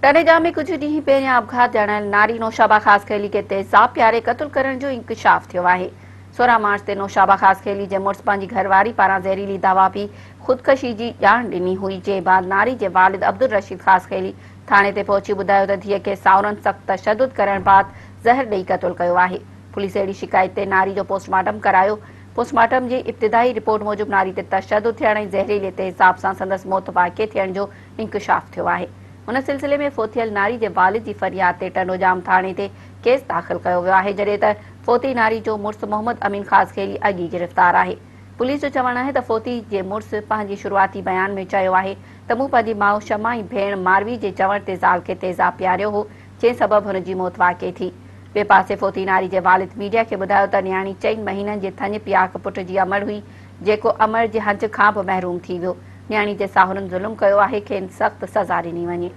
ٹنڈوڄام में कुछ ॾींहं पहिरियां अपघात ॼाणायल नारी नौशाबा ख़ास खेली के तैज़ाब पीआरे क़तल करण जो इंकशाफ थियो आहे। 16 मार्च ते नौशाबा ख़ास खेली जे मुड़ुस पंहिंजी घरवारी पारां ज़हरीली दवा पी ख़ुदकशी जी ॼाण ॾिनी हुई, जे बाद नारी जे वालिद अब्दुल रशीद ख़ास खेली थाणे ते पहुची ॿुधायो त धीअ खे साउरनि सख़्त तशद्दुद करण बाद ज़हर ॾेई क़तल कयो आहे। पुलिस अहिड़ी शिकायत ते नारी जो पोस्टमार्टम करायो। पोस्टमार्टम जी इब्तिदाई रिपोर्ट मूजिबि नारी ते तशद्दुद थियण ऐं ज़हरीले तेज़ाब सां संदसि मौत वाक़िए थियण जो इंकशाफ थियो आहे। उन सिलसिले में फोथियल नारी जे वालिद जी फरियाद ते टिंडोॼाम थाणे ते केस दाख़िल कयो वियो आहे, जॾहिं त फोती नारी जो मुड़ुस मोहम्मद अमीन ख़ास खेली अॻी गिरफ़्तार आहे। पुलिस जो चवणु आहे त फोती जे मुड़ुस पंहिंजी शुरूआती बयान में चयो आहे त मूं पंहिंजी माउ शमा ऐं भेण मारवी जे चवण ते ज़ाल खे तेज़ाब पीआरियो हो, जंहिं सबबि हुन जी मौत वाक़िए थी। ॿिए पासे फोती नारी जे वालिद मीडिया खे ॿुधायो त न्याणी 4 महीननि जे थञ पियाक पुट जी अमड़ हुई, जेको अमड़ जे हंज खां बि महरूम थी वियो। न्याणी जे साहुरनि ज़ुल्म कयो आहे, खेनि सख़्त सज़ा ॾिनी वञे।